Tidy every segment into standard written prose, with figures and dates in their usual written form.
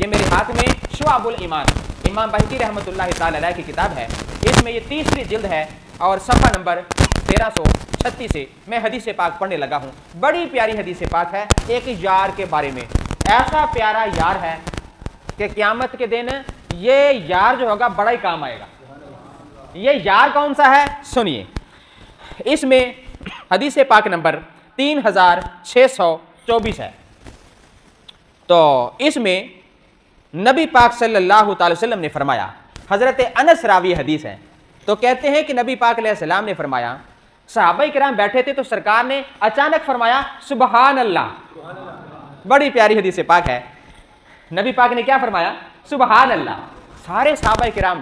یہ میرے ہاتھ میں شعب الایمان امام بہقی رحمۃ اللہ تعالی علیہ کی کتاب ہے، اس میں یہ 30ویں جلد ہے اور صفحہ نمبر 1336 سے میں حدیث پاک پڑھنے لگا ہوں۔ بڑی پیاری حدیث پاک ہے ایک یار کے بارے میں، ایسا پیارا یار ہے کہ قیامت کے دن یہ یار جو ہوگا بڑا ہی کام آئے گا۔ یہ یار کون سا ہے سنیے، اس میں حدیث پاک نمبر 3624 ہے۔ تو اس میں نبی پاک صلی اللہ تعالی وسلم نے فرمایا، حضرت انس راوی حدیث ہے، تو کہتے ہیں کہ نبی پاک علیہ السلام نے فرمایا، صحابہ کرام بیٹھے تھے تو سرکار نے اچانک فرمایا سبحان اللہ۔ بڑی پیاری حدیث پاک ہے، نبی پاک نے کیا فرمایا؟ سبحان اللہ۔ سارے صحابہ کرام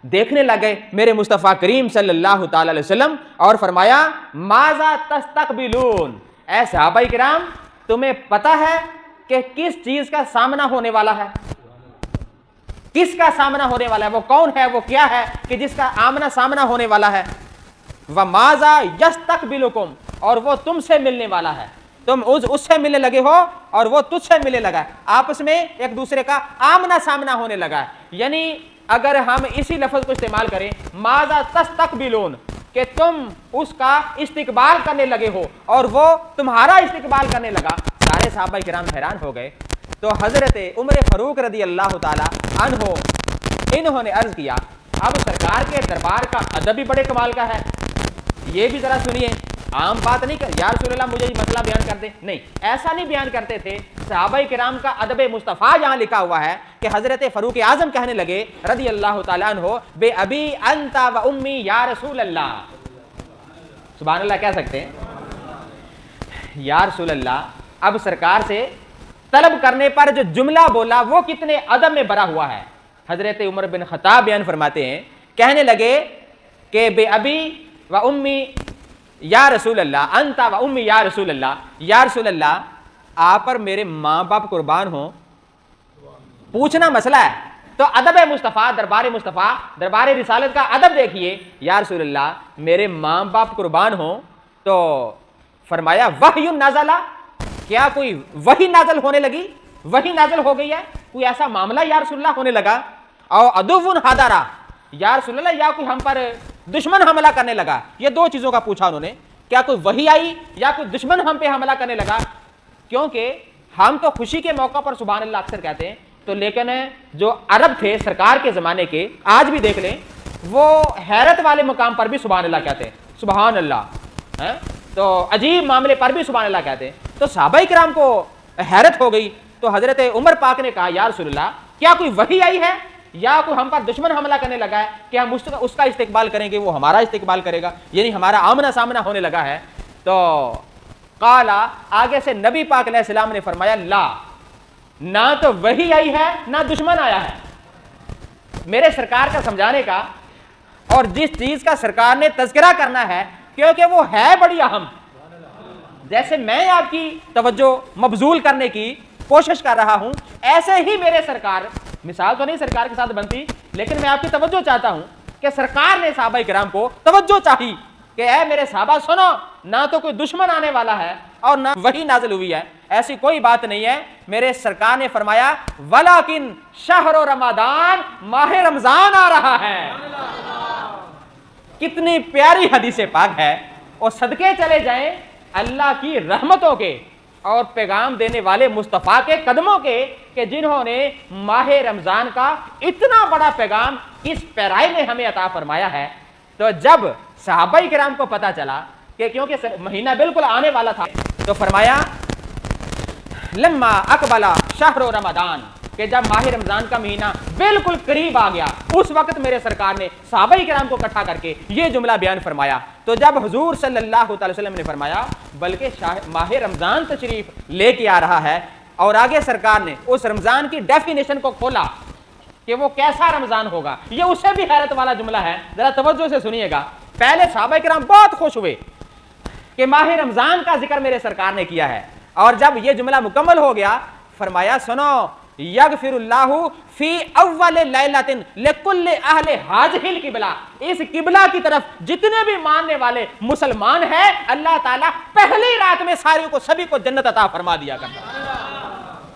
دیکھنے لگے میرے مصطفیٰ کریم صلی اللہ تعالی علیہ وسلم اور فرمایا ماذا تستقبلون، اے صحابہ کرام تمہیں پتہ ہے کہ کس چیز کا سامنا ہونے والا ہے؟ کس کا سامنا ہونے والا ہے؟ وہ کون ہے، وہ کیا ہے کہ جس کا آمنا سامنا ہونے والا ہے؟ وَمَاذَا يَسْتَقْبِلُكُمْ، اور وہ تم سے ملنے والا ہے، تم اس سے ملنے لگے ہو اور وہ تجھ سے ملنے لگا ہے، آپس میں ایک دوسرے کا آمنا سامنا ہونے لگا ہے۔ یعنی اگر ہم اسی لفظ کو استعمال کریں ماذا تستقبلون، کہ تم اس کا استقبال کرنے لگے ہو اور وہ تمہارا استقبال کرنے لگا، سارے صحابہ کرام حیران ہو گئے۔ تو حضرت عمر فاروق رضی اللہ تعالی عنہ انہوں نے عرض کیا، اب سرکار کے دربار کا ادب بھی بڑے کمال کا ہے، یہ بھی ذرا سنیے، عام بات نہیں کہ یا رسول اللہ مجھے یہ مسئلہ بیان کر دیں، نہیں ایسا نہیں بیان کرتے تھے۔ صحابہ کرام کا ادب مصطفیٰ یہاں لکھا ہوا ہے کہ حضرت فاروق اعظم کہنے لگے رضی اللہ تعالیٰ عنہ بے ابی انت و امی یا رسول اللہ، سبحان اللہ کہہ سکتے ہیں یا رسول اللہ۔ اب سرکار سے طلب کرنے پر جو جملہ بولا وہ کتنے ادب میں بھرا ہوا ہے۔ حضرت عمر بن خطاب بیان فرماتے ہیں، کہنے لگے کہ بے ابی و امی یا رسول اللہ، انت و امی یا رسول اللہ، یا رسول اللہ آپ پر میرے ماں باپ قربان ہوں، پوچھنا مسئلہ ہے تو ادب مصطفیٰ، دربار مصطفیٰ، دربار رسالت کا ادب دیکھیے، یا رسول اللہ میرے ماں باپ قربان ہوں۔ تو فرمایا وحی نازلہ، کیا کوئی وحی نازل ہونے لگی، وحی نازل ہو گئی ہے، کوئی ایسا معاملہ یا رسول اللہ ہونے لگا؟ او عدو حضرہ، یا رسول اللہ یا کوئی ہم پر دشمن حملہ کرنے لگا؟ یہ دو چیزوں کا پوچھا انہوں نے، کیا کوئی وحی آئی یا کوئی دشمن ہم پہ حملہ کرنے لگا؟ کیونکہ ہم تو خوشی کے موقع پر سبحان اللہ اکثر کہتے ہیں، تو لیکن جو عرب تھے سرکار کے زمانے کے، آج بھی دیکھ لیں، وہ حیرت والے مقام پر بھی سبحان اللہ کہتے ہیں، سبحان اللہ، تو عجیب معاملے پر بھی سبحان اللہ کہتے ہیں۔ تو صحابہ کرام کو حیرت ہو گئی، تو حضرت عمر پاک نے کہا یا رسول اللہ کیا کوئی وحی آئی ہے یا کوئی ہم پر دشمن حملہ کرنے لگا ہے کہ ہم اس کا استقبال کریں گے، وہ ہمارا استقبال کرے گا، یعنی ہمارا آمنا سامنا ہونے لگا ہے؟ تو قالا، آگے سے نبی پاک علیہ السلام نے فرمایا لا، نہ تو وحی آئی ہے نہ دشمن آیا ہے۔ میرے سرکار کا سمجھانے کا اور جس چیز کا سرکار نے تذکرہ کرنا ہے، کیونکہ وہ ہے بڑی اہم، جیسے میں آپ کی توجہ مبذول کرنے کی کوشش کر رہا ہوں، ایسے ہی میرے سرکار، مثال تو نہیں سرکار کے ساتھ بنتی، لیکن میں آپ کی توجہ چاہتا ہوں کہ سرکار نے صحابہ کرام کو توجہ چاہی کہ اے میرے صحابہ سنو، نہ تو کوئی دشمن آنے والا ہے اور نہ وحی نازل ہوئی ہے، ایسی کوئی بات نہیں ہے۔ میرے سرکار نے فرمایا ولیکن شہر رمضان، ماہ رمضان آ رہا ہے۔ کتنی پیاری حدیث پاک ہے، اور صدقے چلے جائیں اللہ کی رحمتوں کے اور پیغام دینے والے مصطفیٰ کے قدموں کے، کہ جنہوں نے ماہ رمضان کا اتنا بڑا پیغام اس پیرائی میں ہمیں عطا فرمایا ہے۔ تو جب صحابہ کرام کو پتا چلا کہ کیونکہ مہینہ بالکل آنے والا تھا، تو فرمایا لما اقبل شہر رمضان، کہ جب ماہ رمضان کا مہینہ بالکل قریب آ گیا، اس وقت میرے سرکار نے صحابہ کرام کو اکٹھا کر کے یہ جملہ بیان فرمایا۔ تو جب حضور صلی اللہ علیہ وسلم نے فرمایا بلکہ ماہ رمضان تشریف لے کے آ رہا ہے، اور آگے سرکار نے اس رمضان کی ڈیفینیشن کو کھولا کہ وہ کیسا رمضان ہوگا، یہ اس سے بھی حیرت والا جملہ ہے، ذرا توجہ سے سنیے گا۔ پہلے صحابہ کرام بہت خوش ہوئے کہ ماہ رمضان کا ذکر میرے سرکار نے کیا ہے، اور جب یہ جملہ مکمل ہو گیا فرمایا سنو یغفر اللہ فی اول لیلۃ لکل اہل ھذہ القبلہ، اس قبلہ کی طرف جتنے بھی ماننے والے مسلمان ہیں اللہ تعالیٰ پہلی رات میں سارے کو سبھی کو جنت عطا فرما دیا کرتا ہے۔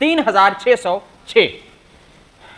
3606,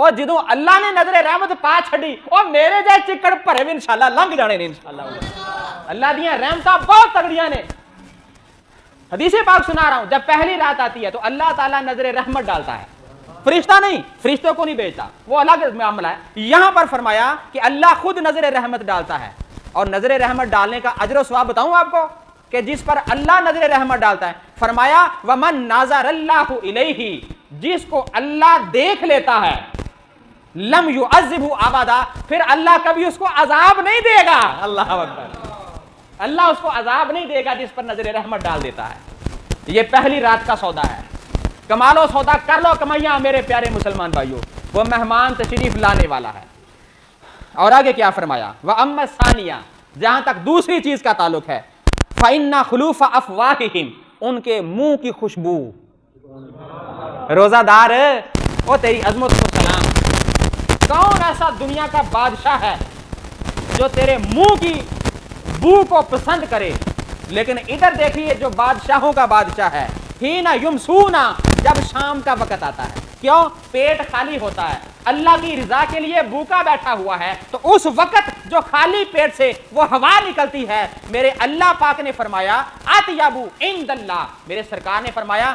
اور جدوں اللہ نے نظر رحمت پا چھڈی اور میرے جائے چکڑ بھرے بھی انشاءاللہ لنگ جانے نے انشاءاللہ. اللہ دیاں رحمتاں بہت تگڑیاں نے. حدیث پاک سنا رہا ہوں, جب پہلی رات آتی ہے تو اللہ تعالیٰ نظر رحمت ڈالتا ہے, فرشتہ نہیں, فرشتوں کو نہیں بھیجتا, وہ الگ معاملہ ہے. یہاں پر فرمایا کہ اللہ خود نظر رحمت ڈالتا ہے. اور نظر رحمت ڈالنے کا اجر و ثواب بتاؤں آپ کو کہ جس پر اللہ نظر رحمت ڈالتا ہے, فرمایا ومن نظر اللہ الیہ, جس کو اللہ دیکھ لیتا ہے, لم یعذبہ ابدا, پھر اللہ کبھی اس کو عذاب نہیں دے گا. اللہ اکبر, اللہ اس کو عذاب نہیں دے گا جس پر نظر رحمت ڈال دیتا ہے. یہ پہلی رات کا سودا ہے. کمالو سودا کر لو کمائیاں میرے پیارے مسلمان بھائیوں, وہ مہمان تشریف لانے والا ہے. اور آگے کیا فرمایا, وَأَمَّا الثَّانِيَةُ, جہاں تک دوسری چیز کا تعلق ہے, فَإِنَّ خُلُوفَ أَفْوَاهِهِمْ, ان کے منہ کی خوشبو. روزہ دار او تیری عظمت کو سلام. کون ایسا دنیا کا بادشاہ ہے جو تیرے منہ کی بو کو پسند کرے؟ لیکن ادھر دیکھیے جو بادشاہوں کا بادشاہ ہے, ہینا یمسونا, جب شام کا وقت آتا ہے, کیوں؟ پیٹ خالی ہوتا ہے, اللہ کی رضا کے لیے بھوکا بیٹھا ہوا ہے, تو اس وقت جو خالی پیٹ سے وہ ہوا نکلتی ہے, میرے اللہ پاک نے فرمایا اطیبو عند اللہ, میرے سرکار نے فرمایا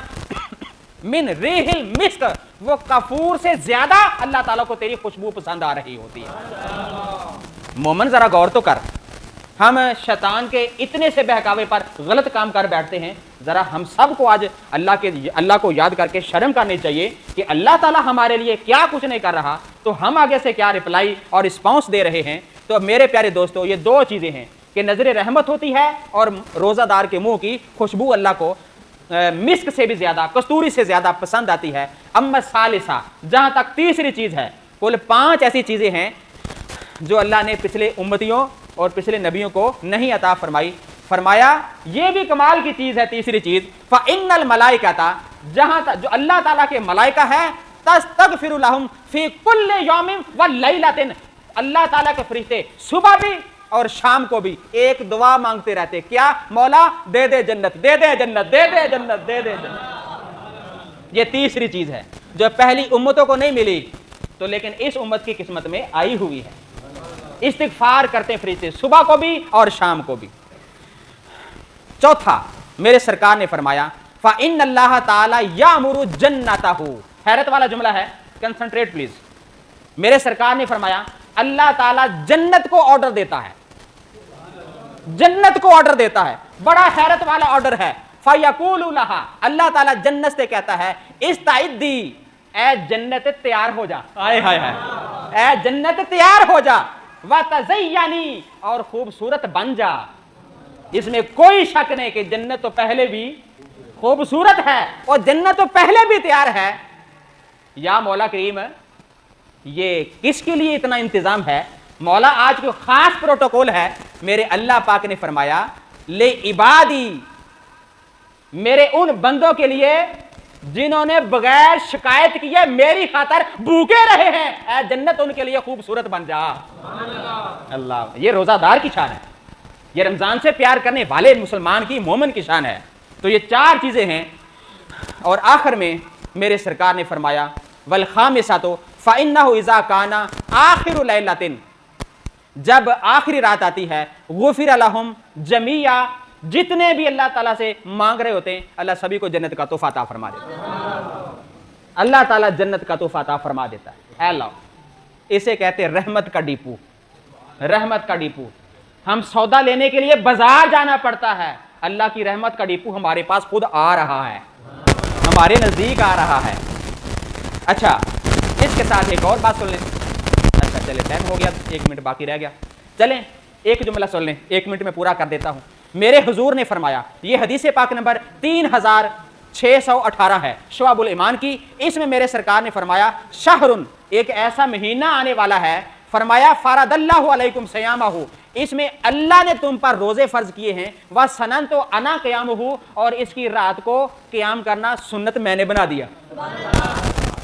من ریح المسک, وہ کافور سے زیادہ اللہ تعالیٰ کو تیری خوشبو پسند آ رہی ہوتی ہے. مومن ذرا غور تو کر, ہم شیطان کے اتنے سے بہکاوے پر غلط کام کر بیٹھتے ہیں. ذرا ہم سب کو آج اللہ کو یاد کر کے شرم کرنی چاہیے کہ اللہ تعالیٰ ہمارے لیے کیا کچھ نہیں کر رہا, تو ہم آگے سے کیا رپلائی اور رسپانس دے رہے ہیں. تو میرے پیارے دوستو, یہ دو چیزیں ہیں کہ نظر رحمت ہوتی ہے اور روزہ دار کے منہ کی خوشبو اللہ کو مسک سے بھی زیادہ, کستوری سے زیادہ پسند آتی ہے. اما ثالثہ, جہاں تک تیسری چیز ہے, کل 5 ایسی چیزیں ہیں جو اللہ نے پچھلے امتیوں اور پچھلے نبیوں کو نہیں عطا فرمائی. فرمایا یہ بھی کمال کی چیز ہے تیسری چیز, فَإِنَّ الْمَلَائِكَةَ, جہاں تک جو اللہ تعالیٰ کے ملائکہ ہے, تَسْتَغْفِرُ لَهُمْ فِي كُلِّ يَوْمٍ وَلَيْلَةٍ, اللہ تعالیٰ کے فرشتے صبح بھی اور شام کو بھی ایک دعا مانگتے رہتے, کیا؟ مولا دے دے جنت, دے دے جنت, دے دے جنت, دے دے جنت. یہ تیسری چیز ہے جو پہلی امتوں کو نہیں ملی, تو لیکن اس امت کی قسمت میں آئی ہوئی ہے. استغفار کرتے فرشتے صبح کو بھی اور شام کو بھی. چوتھا, میرے سرکار نے فرمایا فَإِنَّ اللَّهَ تَعَالَى يَأْمُرُ جَنَّتَهُ, حیرت والا جملہ ہے, کنسنٹریٹ پلیز. میرے سرکار نے فرمایا اللہ تعالیٰ جنت کو آرڈر دیتا ہے, جنت کو آرڈر دیتا ہے, بڑا حیرت والا آرڈر ہے. فَيَقُولُ لَهَا, اللہ تعالیٰ جنت سے کہتا ہے استعدی, اے جنت تیار ہو جا, آئے ہائے ہائے, اے جنت تیار ہو جا, وَتَزَيَّنِي, اور خوبصورت بن جا. اس میں کوئی شک نہیں کہ جنت تو پہلے بھی خوبصورت ہے اور جنت تو پہلے بھی تیار ہے. یا مولا کریم, یہ کس کے لیے اتنا انتظام ہے؟ مولا آج کوئی خاص پروٹوکول ہے. میرے اللہ پاک نے فرمایا لے عبادی, میرے ان بندوں کے لیے جنہوں نے بغیر شکایت کیے میری خاطر بھوکے رہے ہیں, اے جنت ان کے لیے خوبصورت بن جا. اللہ, یہ روزہ دار کی شان ہے, یہ رمضان سے پیار کرنے والے مسلمان کی, مومن کی شان ہے. تو یہ 4 چیزیں ہیں. اور آخر میں میرے سرکار نے فرمایا والخامسۃ فإنه إذا كان آخر لیلۃ, جب آخری رات آتی ہے, غفر لهم جميعا, جتنے بھی اللہ تعالیٰ سے مانگ رہے ہوتے ہیں اللہ سبھی کو جنت کا تحفہ عطا فرما دیتا ہے. اللہ تعالیٰ جنت کا تحفہ عطا فرما دیتا ہے. اے اللہ, اسے کہتے ہیں رحمت کا ڈیپو, رحمت کا ڈیپو. ہم سودا لینے کے لیے بازار جانا پڑتا ہے, اللہ کی رحمت کا ڈیپو ہمارے پاس خود آ رہا ہے, ہمارے نزدیک آ رہا ہے. اچھا, اس کے ساتھ ایک اور بات سن لیں. اچھا چلے, ٹائم ہو گیا, 1 منٹ باقی رہ گیا. چلیں ایک جملہ سن لیں, 1 منٹ میں پورا کر دیتا ہوں. میرے حضور نے فرمایا, یہ حدیث پاک نمبر 3618 ہے, شعب الایمان کی. اس میں میرے سرکار نے فرمایا شہر, ایک ایسا مہینہ آنے والا ہے, فرمایا فرض اللہ علیکم صیامہ, اس میں اللہ نے تم پر روزے فرض کیے ہیں, وسننت انا قیامہ, اور اس کی رات کو قیام کرنا سنت میں نے بنا دیا.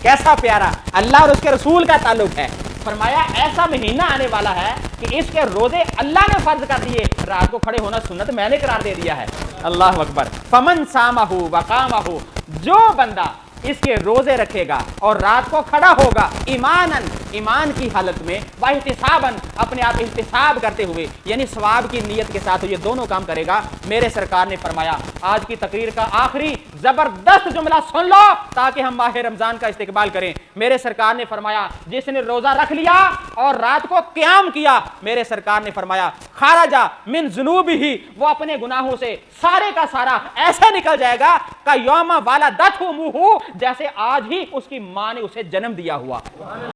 کیسا پیارا اللہ اور اس کے رسول کا تعلق ہے. فرمایا ایسا مہینہ آنے والا ہے کہ اس کے روزے اللہ نے فرض کر دیے, رات کو کھڑے ہونا سنت میں نے قرار دے دیا ہے. اللہ اکبر. فمن صامہ وقامہ, جو بندہ اس کے روزے رکھے گا اور رات کو کھڑا ہوگا ایمانن ایمان کی حالت میں واحتسابن اپنے آپ احتساب کرتے ہوئے یعنی ثواب کی نیت کے ساتھ یہ دونوں کام کرے گا، میرے سرکار نے فرمایا آج کی تقریر کا آخری زبردست جملہ سن لو تاکہ ہم ماہ رمضان کا استقبال کریں۔ میرے سرکار نے فرمایا جس نے روزہ رکھ لیا اور رات کو قیام کیا، میرے سرکار نے فرمایا خارجہ من ذنوبہ، وہ اپنے گناہوں سے سارے کا سارا ایسے نکل جائے گا کہ یوم والدتہ امہ، جیسے آج ہی اس کی ماں نے اسے جنم دیا ہوا۔